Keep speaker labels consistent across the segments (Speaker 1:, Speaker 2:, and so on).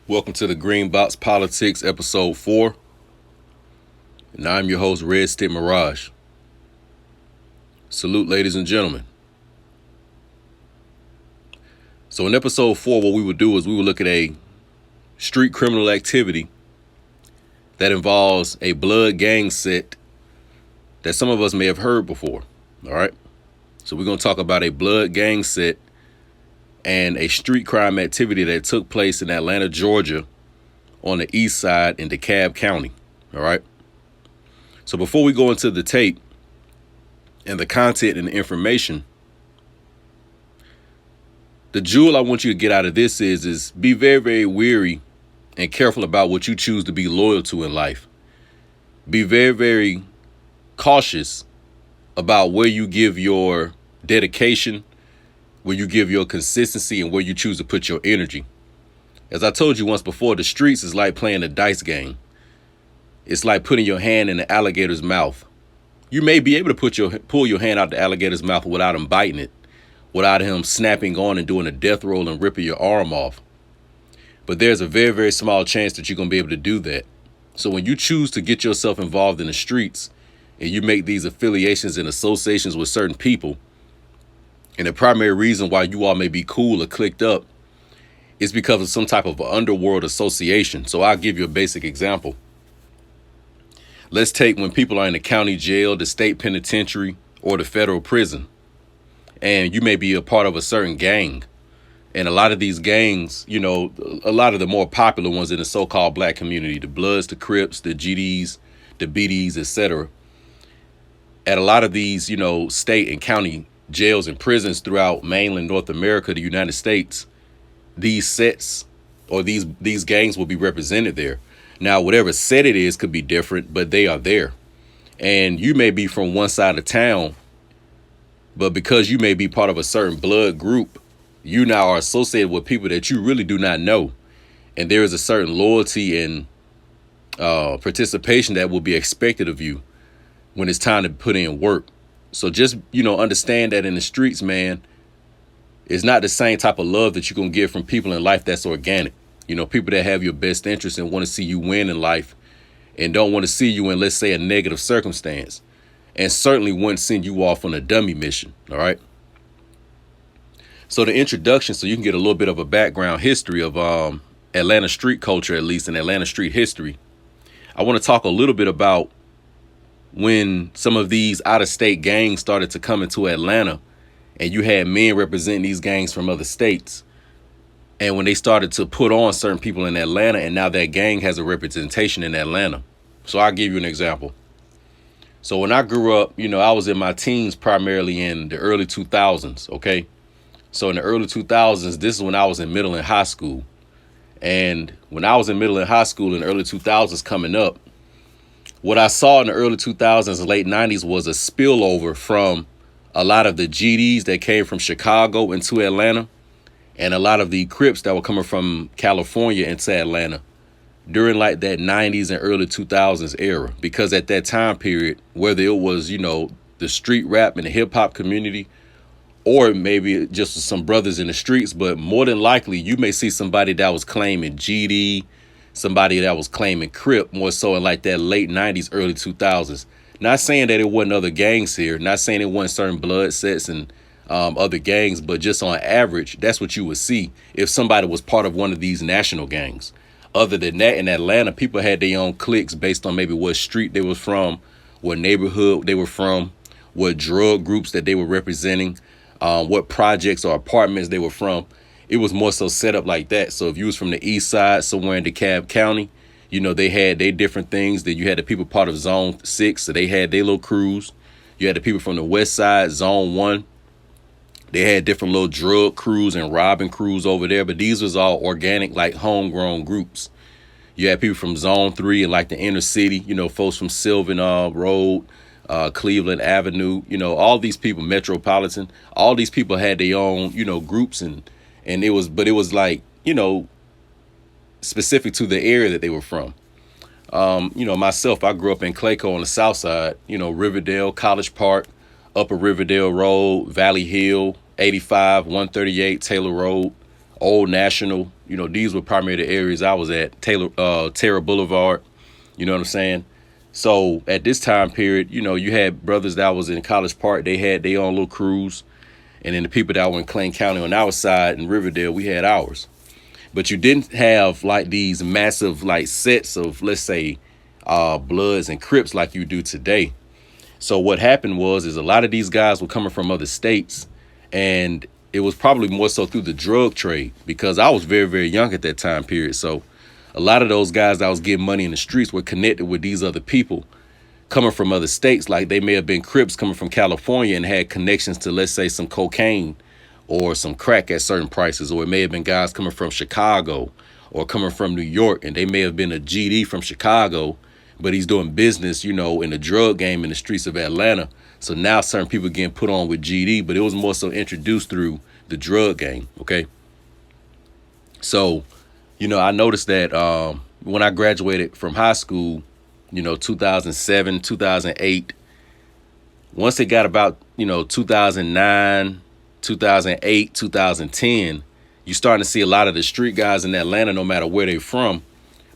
Speaker 1: Welcome to the Green Box Politics, Episode 4. And I'm your host, Red Stick Mirage. Salute, ladies and gentlemen. So in Episode 4, what we would do is we would look at a street criminal activity that involves a blood gang set that some of us may have heard before. All right? So we're going to talk about a blood gang set and a street crime activity that took place in Atlanta, Georgia, on the east side in DeKalb County. All right. So before we go into the tape and the content and the information, the jewel I want you to get out of this is be very, very wary and careful about what you choose to be loyal to in life. Be very, very cautious about where you give your dedication, where you give your consistency, and where you choose to put your energy. As I told you once before, the streets is like playing a dice game. It's like putting your hand in the alligator's mouth. You may be able to pull your hand out the alligator's mouth without him biting it, without him snapping on and doing a death roll and ripping your arm off. But there's a very, very small chance that you're going to be able to do that. So when you choose to get yourself involved in the streets and you make these affiliations and associations with certain people, and the primary reason why you all may be cool or clicked up is because of some type of underworld association. So I'll give you a basic example. Let's take when people are in the county jail, the state penitentiary, or the federal prison, and you may be a part of a certain gang. And a lot of these gangs, you know, a lot of the more popular ones in the so-called black community, the Bloods, the Crips, the GDs, the BDs, etc. At a lot of these, you know, state and county jails and prisons throughout mainland North America, the United States, these sets or these gangs will be represented there. Now, whatever set it is could be different, but they are there. And you may be from one side of town, but because you may be part of a certain blood group, you now are associated with people that you really do not know. And there is a certain loyalty and participation that will be expected of you when it's time to put in work. So just, you know, understand that in the streets, man, it's not the same type of love that you're going to get from people in life that's organic. You know, people that have your best interest and want to see you win in life and don't want to see you in, let's say, a negative circumstance, and certainly wouldn't send you off on a dummy mission. All right. So the introduction, so you can get a little bit of a background history of Atlanta street culture, at least in Atlanta street history. I want to talk a little bit about when some of these out-of-state gangs started to come into Atlanta and you had men representing these gangs from other states. And when they started to put on certain people in Atlanta, and now that gang has a representation in Atlanta. So I'll give you an example. So when I grew up, you know, I was in my teens primarily in the early 2000s. OK, so in the early 2000s, this is when I was in middle and high school. And when I was in middle and high school in the early 2000s coming up, what I saw in the early 2000s and late 90s was a spillover from a lot of the GDs that came from Chicago into Atlanta and a lot of the Crips that were coming from California into Atlanta during like that 90s and early 2000s era. Because at that time period, whether it was, you know, the street rap and the hip hop community, or maybe just some brothers in the streets, but more than likely you may see somebody that was claiming GD, somebody that was claiming Crip, more so in like that late 90s, early 2000s. Not saying that it wasn't other gangs here, not saying it wasn't certain blood sets and other gangs, but just on average, that's what you would see if somebody was part of one of these national gangs. Other than that, in Atlanta, people had their own cliques based on maybe what street they was from, what neighborhood they were from, what drug groups that they were representing, what projects or apartments they were from. It was more so set up like that. So if you was from the east side, somewhere in DeKalb County, you know, they had their different things. That you had the people part of Zone 6, so they had their little crews. You had the people from the west side, Zone 1. They had different little drug crews and robbing crews over there, but these was all organic, like homegrown groups. You had people from Zone 3 and like the inner city, you know, folks from Sylvan Road, Cleveland Avenue, you know, all these people, Metropolitan, all these people had their own, you know, groups and it was like, you know, specific to the area that they were from. You know, myself, I grew up in Clayco on the south side, you know, Riverdale, College Park, Upper Riverdale Road, Valley Hill, 85, 138, Taylor Road, Old National. These were primarily the areas I was at. Terra Boulevard. You know what I'm saying? So at this time period, you had brothers that was in College Park. They had their own little crews. And then the people that were in Clayton County on our side in Riverdale, we had ours. But you didn't have like these massive like sets of, let's say, Bloods and Crips like you do today. So what happened is a lot of these guys were coming from other states, and it was probably more so through the drug trade, because I was very, very young at that time period. So a lot of those guys that was getting money in the streets were connected with these other people coming from other states. Like they may have been Crips coming from California and had connections to, let's say, some cocaine or some crack at certain prices. Or it may have been guys coming from Chicago or coming from New York, and they may have been a GD from Chicago, but he's doing business, in the drug game in the streets of Atlanta. So now certain people getting put on with GD, but it was more so introduced through the drug game. Okay. So, I noticed that when I graduated from high school, 2007, 2008, once it got about, 2009, 2008, 2010, you're starting to see a lot of the street guys in Atlanta, no matter where they're from,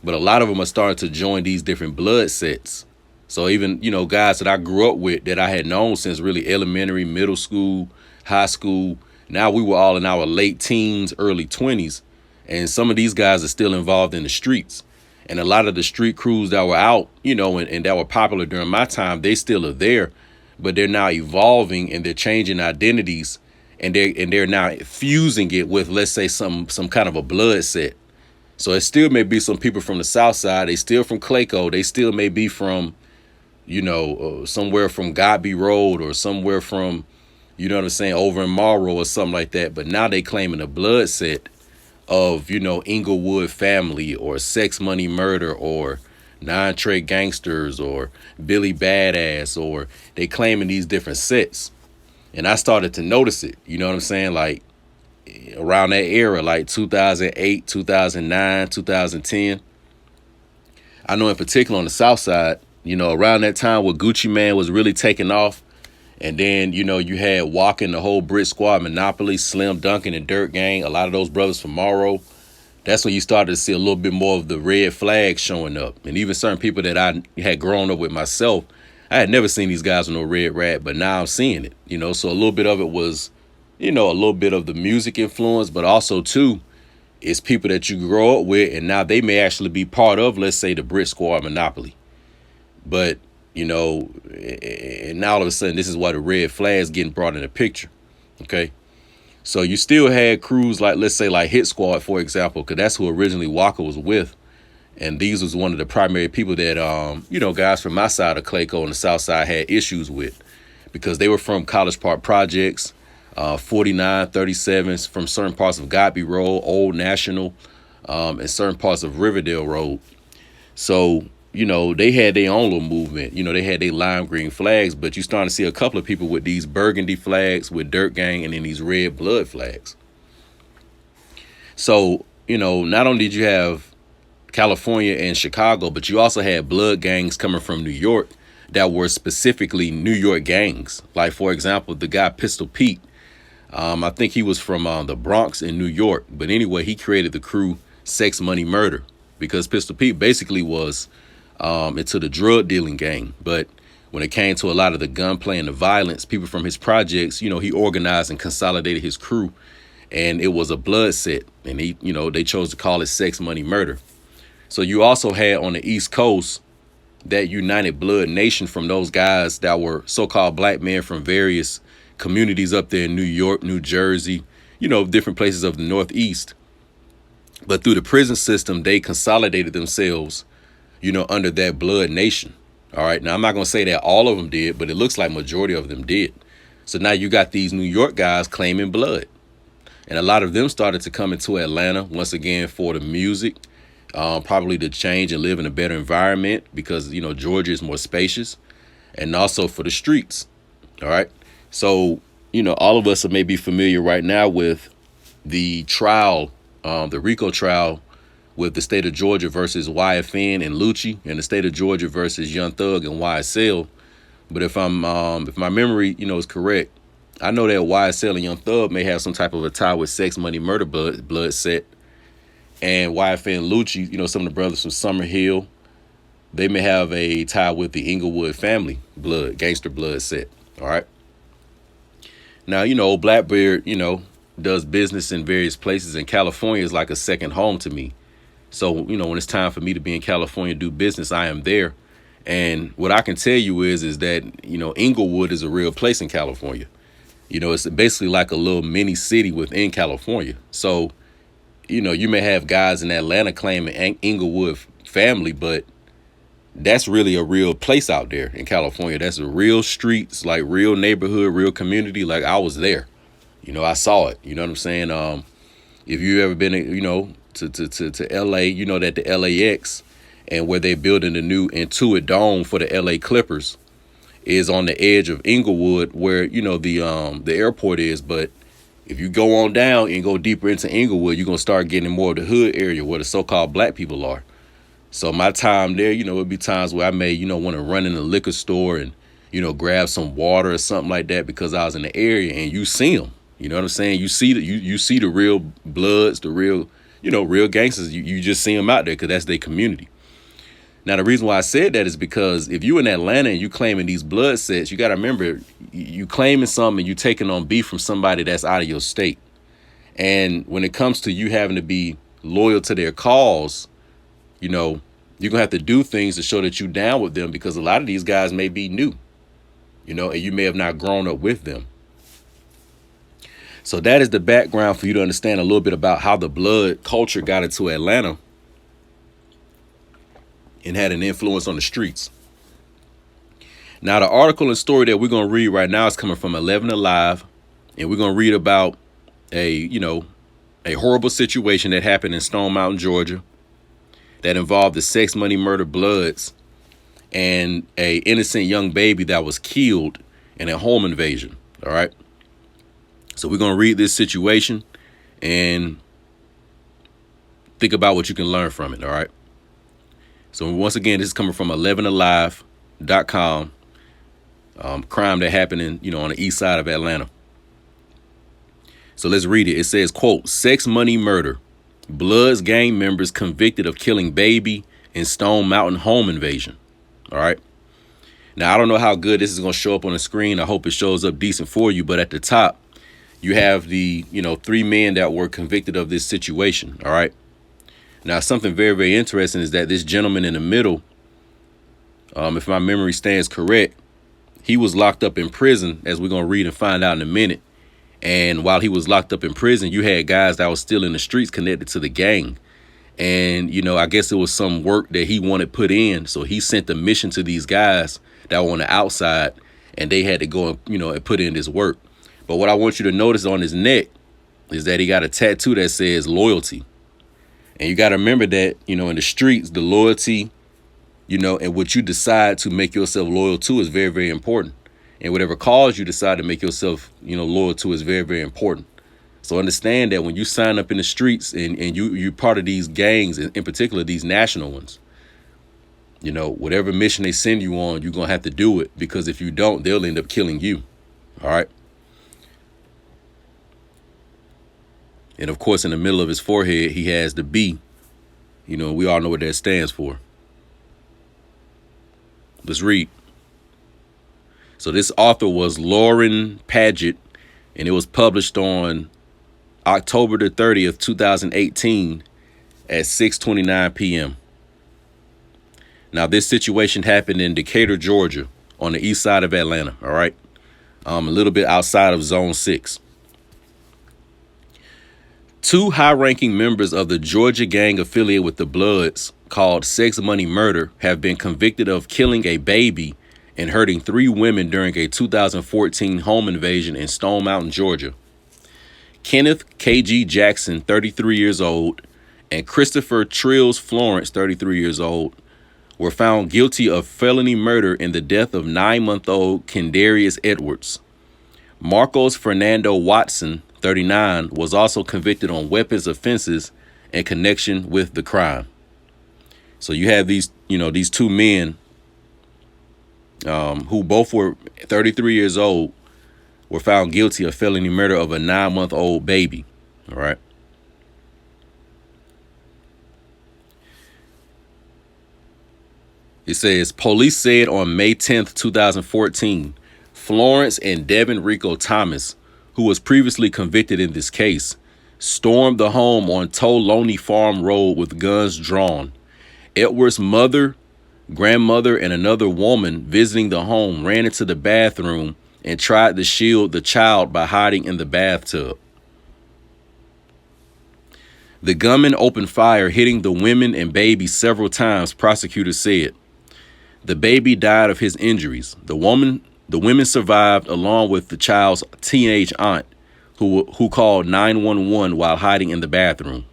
Speaker 1: but a lot of them are starting to join these different blood sets. So even, guys that I grew up with that I had known since really elementary, middle school, high school, now we were all in our late teens, early 20s. And some of these guys are still involved in the streets. And a lot of the street crews that were out, and that were popular during my time, they still are there, but they're now evolving and they're changing identities, and they're now fusing it with, let's say, some kind of a blood set. So it still may be some people from the South Side. They still from Clayco. They still may be from, somewhere from Godby Road or somewhere from, over in Marlboro or something like that. But now they claiming a blood set of, Inglewood family or Sex Money Murder or Nine Trey Gangsters or Billy Badass, or they claiming these different sets. And I started to notice it, you know what I'm saying? Like around that era, like 2008, 2009, 2010. I know in particular on the South Side, around that time where Gucci Man was really taking off. And then, you had Walking, the whole Brit Squad, Monopoly, Slim Duncan, and Dirt Gang, a lot of those brothers from Morrow. That's when you started to see a little bit more of the red flags showing up. And even certain people that I had grown up with myself, I had never seen these guys with no red rat, but now I'm seeing it, So a little bit of it was, a little bit of the music influence, but also, too, it's people that you grow up with, and now they may actually be part of, let's say, the Brit Squad Monopoly. But and now all of a sudden, this is why the red flags getting brought in the picture. Okay. So you still had crews like, let's say, like Hit Squad, for example, because that's who originally Walker was with. And these was one of the primary people that, guys from my side of Clayco and the South Side had issues with, because they were from College Park Projects, 49, 37s, from certain parts of Godby Road, Old National, and certain parts of Riverdale Road. So, they had their own little movement. They had their lime green flags, but you starting to see a couple of people with these burgundy flags with Dirt Gang and then these red blood flags. So, not only did you have California and Chicago, but you also had blood gangs coming from New York that were specifically New York gangs. Like, for example, the guy Pistol Pete, I think he was from the Bronx in New York. But anyway, he created the crew Sex Money Murder, because Pistol Pete basically was into the drug dealing game. But when it came to a lot of the gunplay and the violence, people from his projects, he organized and consolidated his crew, and it was a blood set. And they chose to call it Sex Money Murder. So you also had on the East Coast that United Blood Nation from those guys that were so-called black men from various communities up there in New York, New Jersey, different places of the Northeast. But through the prison system, they consolidated themselves, under that blood nation. All right. Now, I'm not going to say that all of them did, but it looks like majority of them did. So now you got these New York guys claiming blood. And a lot of them started to come into Atlanta, once again, for the music, probably to change and live in a better environment, because, Georgia is more spacious, and also for the streets. All right. So, all of us may be familiar right now with the trial, the RICO trial, with the state of Georgia versus YFN and Lucci, and the state of Georgia versus Young Thug and YSL. But if my memory, is correct, I know that YSL and Young Thug may have some type of a tie with Sex Money Murder blood set, and YFN and Lucci, some of the brothers from Summer Hill, they may have a tie with the Inglewood family gangster blood set. All right. Now, Blackbeard, does business in various places, and California is like a second home to me. So, when it's time for me to be in California, do business, I am there. And what I can tell you is that, Inglewood is a real place in California. It's basically like a little mini city within California. So, you may have guys in Atlanta claiming Inglewood family, but that's really a real place out there in California. That's a real streets, like real neighborhood, real community. Like I was there, I saw it. You know what I'm saying? If you ever been, to LA, that the LAX and where they're building the new Intuit Dome for the LA Clippers is on the edge of Inglewood, where the airport is. But if you go on down and go deeper into Inglewood, you're gonna start getting more of the hood area where the so-called black people are. So my time there, it'd be times where I may, want to run in the liquor store and, grab some water or something like that because I was in the area, and you see them. You know what I'm saying? You see you see the real Bloods, the real, real gangsters. You just see them out there because that's their community. Now, the reason why I said that is because if you in Atlanta and you claiming these blood sets, you got to remember you claiming something and you taking on beef from somebody that's out of your state. And when it comes to you having to be loyal to their cause, you're going to have to do things to show that you down with them, because a lot of these guys may be new, and you may have not grown up with them. So that is the background for you to understand a little bit about how the blood culture got into Atlanta and had an influence on the streets. Now, the article and story that we're going to read right now is coming from 11 Alive, and we're going to read about a horrible situation that happened in Stone Mountain, Georgia, that involved the Sex Money Murder Bloods and a innocent young baby that was killed in a home invasion. All right. So we're going to read this situation and think about what you can learn from it. All right. So once again, this is coming from 11alive.com. Crime that happened on the east side of Atlanta. So let's read it. It says, quote, Sex Money Murder. Bloods gang members convicted of killing baby in Stone Mountain home invasion. All right. Now, I don't know how good this is going to show up on the screen. I hope it shows up decent for you. But at the top, you have the, 3 men that were convicted of this situation. All right. Now, something very, very interesting is that this gentleman in the middle, if my memory stands correct, he was locked up in prison, as we're going to read and find out in a minute. And while he was locked up in prison, you had guys that was still in the streets connected to the gang. And, I guess it was some work that he wanted put in. So he sent a mission to these guys that were on the outside, and they had to go and, and put in this work. But what I want you to notice on his neck is that he got a tattoo that says loyalty. And you got to remember that, in the streets, the loyalty, and what you decide to make yourself loyal to is very, very important. And whatever cause you decide to make yourself, loyal to is very, very important. So understand that when you sign up in the streets and you're part of these gangs, and in particular, these national ones, whatever mission they send you on, you're going to have to do it, because if you don't, they'll end up killing you. All right. And of course, in the middle of his forehead, he has the B. We all know what that stands for. Let's read. So this author was Lauren Paget, and it was published on October the 30th, 2018 at 6:29 p.m. Now, this situation happened in Decatur, Georgia, on the east side of Atlanta. All right. A little bit outside of Zone 6. 2 high-ranking members of the Georgia gang affiliated with the Bloods, called Sex Money Murder, have been convicted of killing a baby and hurting 3 women during a 2014 home invasion in Stone Mountain, Georgia. Kenneth K.G. Jackson, 33 years old, and Christopher Trills Florence, 33 years old, were found guilty of felony murder in the death of 9-month-old Kendarius Edwards. Marcos Fernando Watson, 39, was also convicted on weapons offenses in connection with the crime. So you have these 2 men who both were 33 years old, were found guilty of felony murder of a 9-month-old baby. All right. It says, police said on May 10th, 2014, Florence and Devin Rico Thomas, who was previously convicted in this case, stormed the home on Toloney Farm Road with guns drawn. Edward's mother, grandmother, and another woman visiting the home ran into the bathroom and tried to shield the child by hiding in the bathtub. The gunman opened fire, hitting the women and baby several times, prosecutors said. The baby died of his injuries. The women survived, along with the child's teenage aunt, who called 911 while hiding in the bathroom.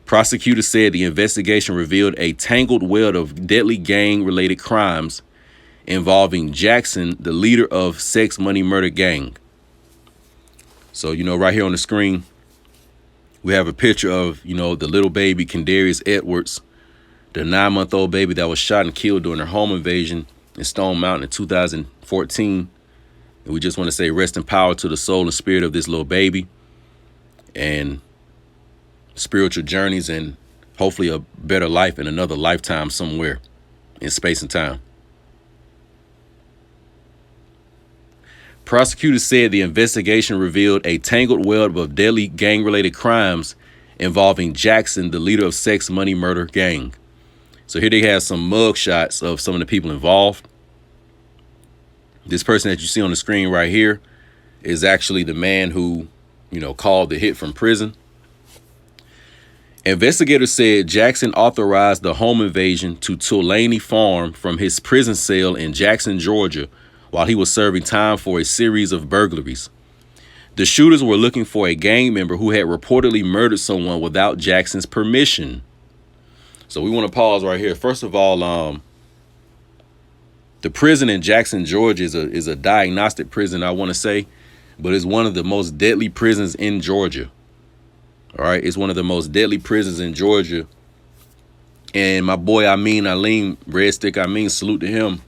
Speaker 1: Prosecutors said the investigation revealed a tangled web of deadly gang-related crimes involving Jackson, the leader of Sex Money Murder Gang. So, right here on the screen, we have a picture of, the little baby, Kendarius Edwards, the 9-month-old baby that was shot and killed during their home invasion in Stone Mountain in 2014. And we just want to say rest in power to the soul and spirit of this little baby, and spiritual journeys, and hopefully a better life in another lifetime somewhere in space and time. Prosecutors said the investigation revealed a tangled web of deadly gang-related crimes involving Jackson, the leader of Sex Money Murder Gang. So here they have some mug shots of some of the people involved. This person that you see on the screen right here is actually the man who, called the hit from prison. Investigators said Jackson authorized the home invasion to Toloney Farm from his prison cell in Jackson, Georgia, while he was serving time for a series of burglaries. The shooters were looking for a gang member who had reportedly murdered someone without Jackson's permission. So we want to pause right here. First of all, the prison in Jackson, Georgia is a diagnostic prison, I want to say, but it's one of the most deadly prisons in Georgia. All right, it's one of the most deadly prisons in Georgia. And my boy, Aleem, Red Stick, salute to him.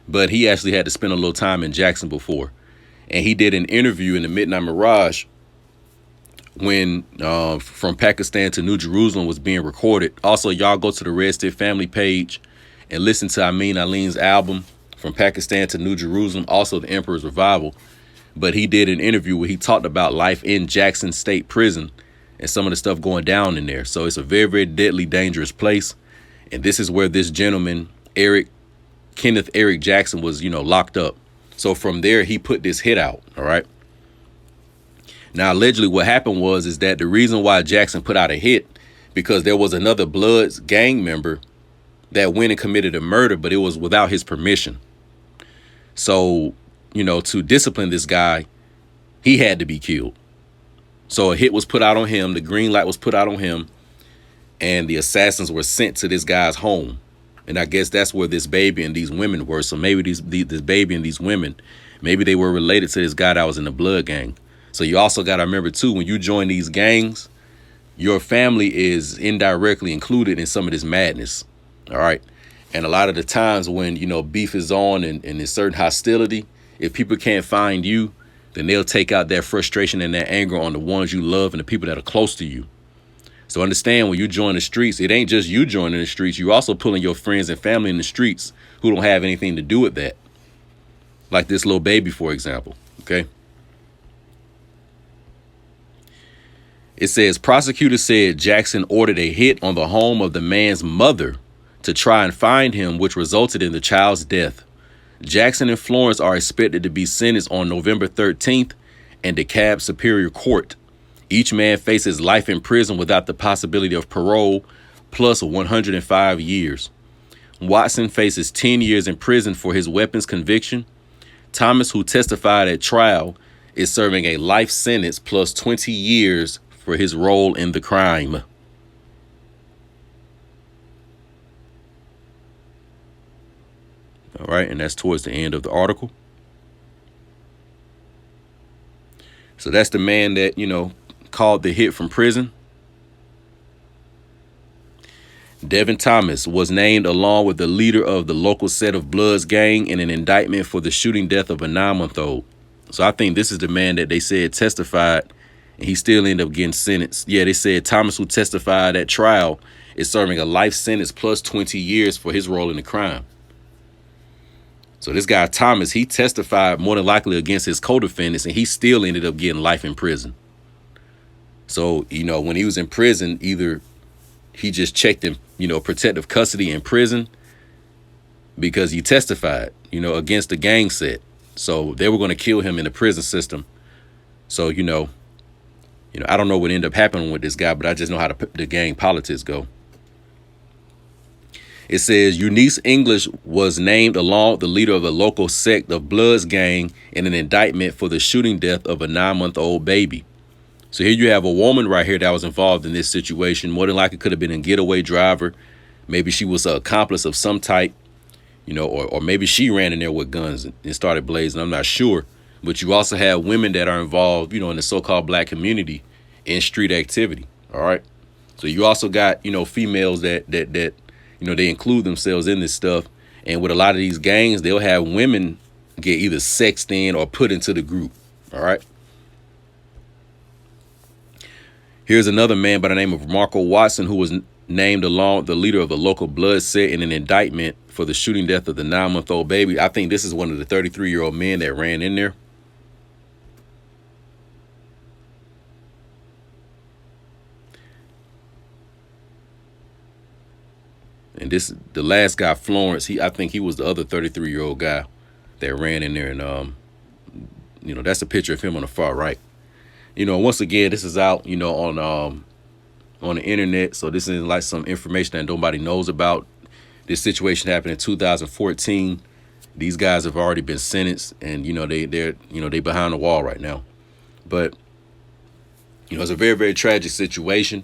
Speaker 1: But he actually had to spend a little time in Jackson before. And he did an interview in the Midnight Mirage when From Pakistan to New Jerusalem was being recorded. Also, y'all go to the Red Stick family page and listen to Aleem's album, From Pakistan to New Jerusalem, also The Emperor's Revival. But he did an interview where he talked about life in Jackson State Prison and some of the stuff going down in there. So it's a very, very deadly, dangerous place. And this is where this gentleman, Kenneth Eric Jackson, was, locked up. So from there, he put this hit out. All right. Now, allegedly, what happened is that the reason why Jackson put out a hit, because there was another Bloods gang member that went and committed a murder, but it was without his permission. So, to discipline this guy, he had to be killed. So a hit was put out on him. The green light was put out on him, and the assassins were sent to this guy's home. And I guess that's where this baby and these women were. So maybe this baby and these women, maybe they were related to this guy that was in the Blood Gang. So you also got to remember, too, when you join these gangs, your family is indirectly included in some of this madness. All right. And a lot of the times when, beef is on and there's certain hostility, if people can't find you, then they'll take out that frustration and that anger on the ones you love and the people that are close to you. So understand, when you join the streets, it ain't just you joining the streets. You also pulling your friends and family in the streets who don't have anything to do with that. Like this little baby, for example. OK. It says prosecutors said Jackson ordered a hit on the home of the man's mother to try and find him, which resulted in the child's death. Jackson and Florence are expected to be sentenced on November 13th in DeKalb Superior Court. Each man faces life in prison without the possibility of parole, plus 105 years. Watson faces 10 years in prison for his weapons conviction. Thomas, who testified at trial, is serving a life sentence plus 20 years for his role in the crime. All right, and that's towards the end of the article. So that's the man that, called the hit from prison. Devin Thomas was named along with the leader of the local set of Bloods Gang in an indictment for the shooting death of a 9-month-old. So I think this is the man that they said testified, and he still ended up getting sentenced. Yeah, they said Thomas, who testified at trial, is serving a life sentence plus 20 years for his role in the crime. So this guy, Thomas, he testified more than likely against his co-defendants, and he still ended up getting life in prison. So, when he was in prison, either he just checked in, protective custody in prison because he testified, against the gang set. So they were going to kill him in the prison system. So, I don't know what ended up happening with this guy, but I just know how the gang politics go. It says Eunice English was named along the leader of a local sect of Bloods Gang in an indictment for the shooting death of a 9-month-old baby. So here you have a woman right here that was involved in this situation. More than likely could have been a getaway driver. Maybe she was an accomplice of some type, or maybe she ran in there with guns and started blazing. I'm not sure. But you also have women that are involved, in the so-called black community in street activity. All right. So you also got, females that they include themselves in this stuff. And with a lot of these gangs, they'll have women get either sexed in or put into the group. All right. Here's another man by the name of Marco Watson, who was named along the leader of the local blood set in an indictment for the shooting death of the 9-month-old baby. I think this is one of the 33-year-old men that ran in there. And the last guy, Florence, I think he was the other 33-year-old guy that ran in there. And, that's a picture of him on the far right. Once again, this is out, on the internet. So this is like some information that nobody knows about. This situation happened in 2014. These guys have already been sentenced, and they behind the wall right now. But it's a very, very tragic situation.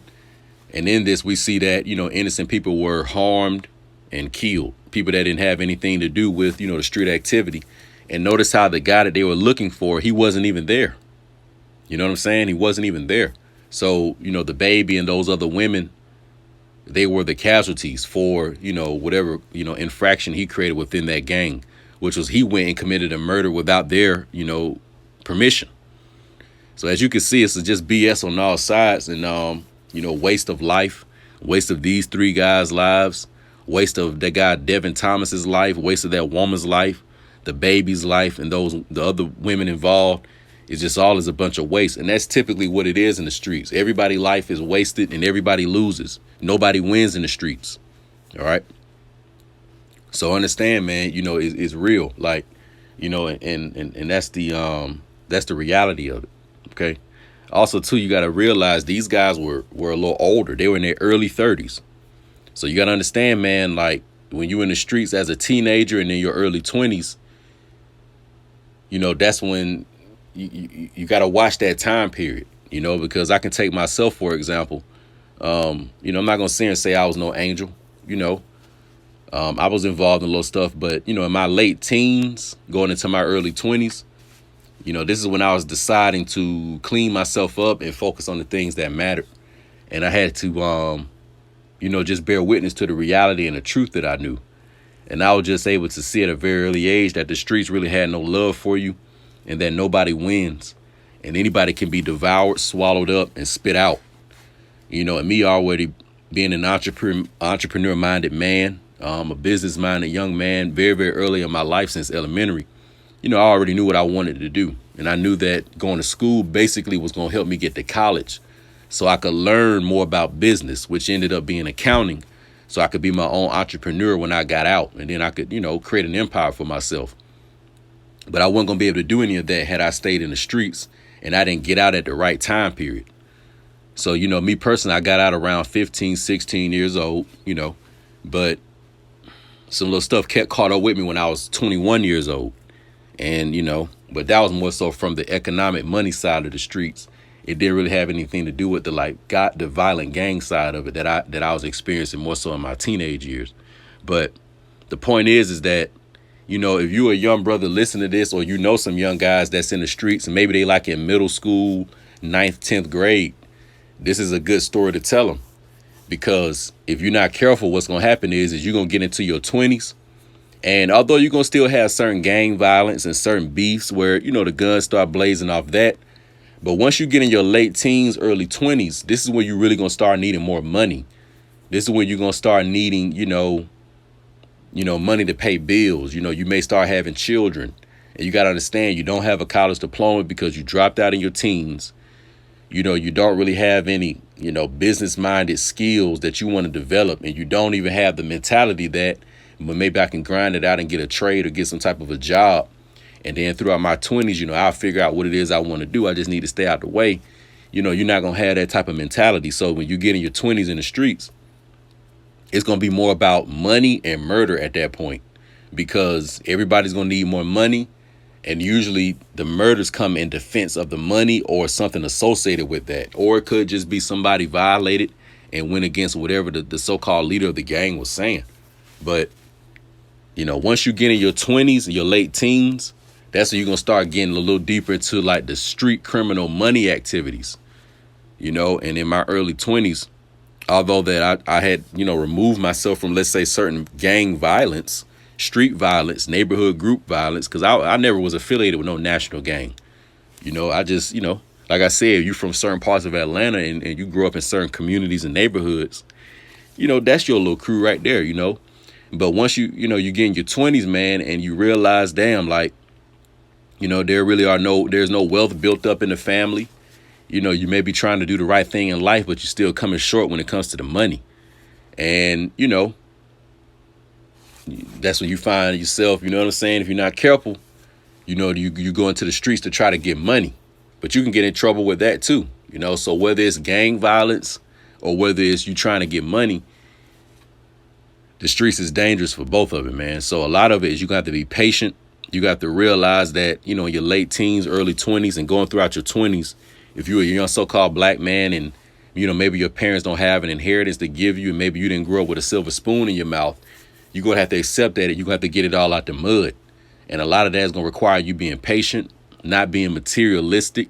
Speaker 1: And in this, we see that innocent people were harmed and killed. People that didn't have anything to do with the street activity. And notice how the guy that they were looking for, he wasn't even there. You know what I'm saying? He wasn't even there. So, the baby and those other women, they were the casualties for, whatever, infraction he created within that gang, which was he went and committed a murder without their, permission. So as you can see, it's just BS on all sides and, waste of life, waste of these three guys' lives, waste of that guy Devin Thomas's life, waste of that woman's life, the baby's life, and the other women involved. It's just all is a bunch of waste. And that's typically what it is in the streets. Everybody's life is wasted and everybody loses. Nobody wins in the streets. All right. So understand, man, it's real. Like, and that's the reality of it. OK. Also, too, you got to realize these guys were a little older. They were in their early 30s. So you got to understand, man, like when you're in the streets as a teenager and in your early 20s, that's when you got to watch that time period, because I can take myself, for example. I'm not going to sit here and say I was no angel, I was involved in a little stuff. But, in my late teens, going into my early 20s, this is when I was deciding to clean myself up and focus on the things that mattered. And I had to, just bear witness to the reality and the truth that I knew. And I was just able to see at a very early age that the streets really had no love for you. And that nobody wins and anybody can be devoured, swallowed up and spit out. And me already being an entrepreneur minded man, a business minded young man, very, very early in my life since elementary, I already knew what I wanted to do. And I knew that going to school basically was going to help me get to college so I could learn more about business, which ended up being accounting. So I could be my own entrepreneur when I got out, and then I could, create an empire for myself. But I wasn't going to be able to do any of that had I stayed in the streets and I didn't get out at the right time period. So, me personally, I got out around 15, 16 years old, but some little stuff kept caught up with me when I was 21 years old. And, but that was more so from the economic money side of the streets. It didn't really have anything to do with the violent gang side of it that I was experiencing more so in my teenage years. But the point is that, if you're a young brother, listen to this, or some young guys that's in the streets and maybe they like in middle school, 9th, 10th grade, this is a good story to tell them. Because if you're not careful, what's going to happen is you're going to get into your 20s And although you're going to still have certain gang violence and certain beefs where, the guns start blazing off that. But once you get in your late teens, early 20s, this is when you're really going to start needing more money. This is when you're going to start needing, money to pay bills. You may start having children. And you got to understand, you don't have a college diploma because you dropped out in your teens. You don't really have any, business-minded skills that you want to develop. And you don't even have the mentality that, but maybe I can grind it out and get a trade or get some type of a job. And then throughout my 20s, I'll figure out what it is I want to do. I just need to stay out the way. You're not going to have that type of mentality. So when you get in your 20s in the streets, it's going to be more about money and murder at that point, because everybody's going to need more money. And usually the murders come in defense of the money or something associated with that. Or it could just be somebody violated and went against whatever the so-called leader of the gang was saying. But, once you get in your 20s and your late teens, that's when you're going to start getting a little deeper into like the street criminal money activities, and in my early 20s, although that I had, removed myself from, let's say, certain gang violence, street violence, neighborhood group violence, because I never was affiliated with no national gang. I just, like I said, you from certain parts of Atlanta and you grew up in certain communities and neighborhoods, that's your little crew right there, But once you get in your 20s, man, and you realize, damn, like, there really there's no wealth built up in the family. You may be trying to do the right thing in life, but you're still coming short when it comes to the money. And, that's when you find yourself, you know what I'm saying? If you're not careful, you go into the streets to try to get money, but you can get in trouble with that too. So whether it's gang violence or whether it's you trying to get money, the streets is dangerous for both of it, man. So a lot of it is you got to be patient. You got to realize that, in your late teens, early 20s and going throughout your 20s, if you're a young so-called black man and, maybe your parents don't have an inheritance to give you and maybe you didn't grow up with a silver spoon in your mouth, you're going to have to accept that. You're going to have to get it all out the mud. And a lot of that is going to require you being patient, not being materialistic,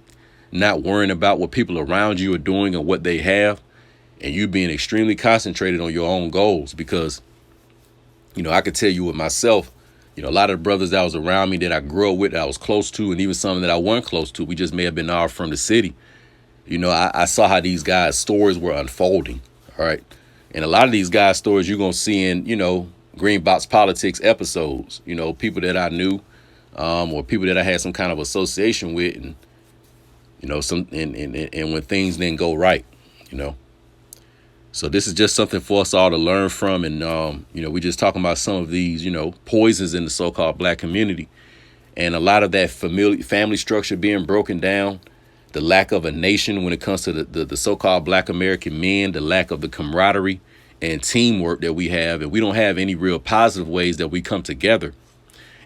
Speaker 1: not worrying about what people around you are doing and what they have, and you being extremely concentrated on your own goals. Because, I could tell you with myself, a lot of the brothers that was around me that I grew up with, that I was close to, and even some that I wasn't close to, we just may have been all from the city. I saw how these guys' stories were unfolding. All right. And a lot of these guys' stories you're going to see in, Green Box Politics episodes, people that I knew, or people that I had some kind of association with, and, and when things didn't go right, So this is just something for us all to learn from. And, we just talking about some of these, poisons in the so-called black community. And a lot of that family structure being broken down, the lack of a nation when it comes to the so-called black American men, the lack of the camaraderie and teamwork that we have. And we don't have any real positive ways that we come together.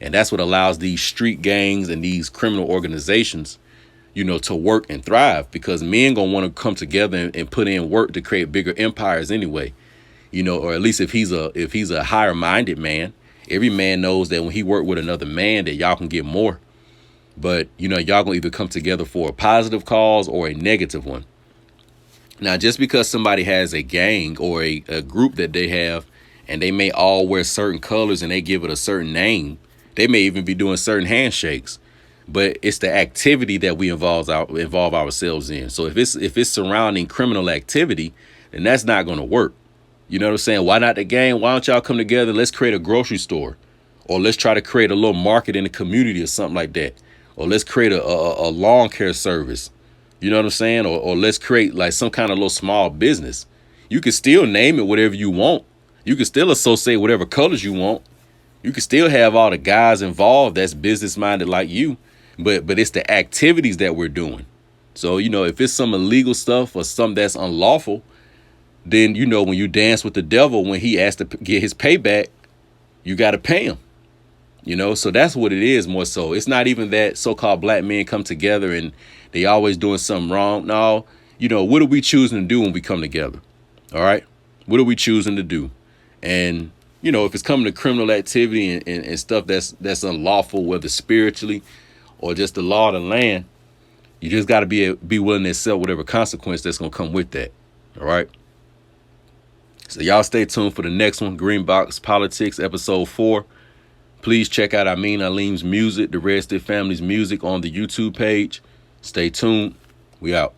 Speaker 1: And that's what allows these street gangs and these criminal organizations, to work and thrive, because men gonna want to come together and put in work to create bigger empires anyway, or at least if he's a higher minded man. Every man knows that when he work with another man that y'all can get more. But, y'all gonna either come together for a positive cause or a negative one. Now, just because somebody has a gang or a group that they have, and they may all wear certain colors and they give it a certain name, they may even be doing certain handshakes. But it's the activity that we involve ourselves in. So if it's surrounding criminal activity, then that's not going to work. You know what I'm saying? Why not the gang? Why don't y'all come together? Let's create a grocery store, or let's try to create a little market in the community or something like that. Or let's create a lawn care service. You know what I'm saying? Or let's create like some kind of little small business. You can still name it whatever you want. You can still associate whatever colors you want. You can still have all the guys involved that's business minded like you. But it's the activities that we're doing. So, if it's some illegal stuff or something that's unlawful, then, when you dance with the devil, when he has to get his payback, you got to pay him, So that's what it is more so. It's not even that so-called black men come together and they always doing something wrong. No, what are we choosing to do when we come together? All right. What are we choosing to do? And, if it's coming to criminal activity and stuff that's unlawful, whether spiritually or just the law of the land, you just got to be willing to accept whatever consequence that's going to come with that. All right. So y'all stay tuned for the next one. Green Box Politics, episode 4. Please check out Alim's music, the Red Stick Family's music on the YouTube page. Stay tuned. We out.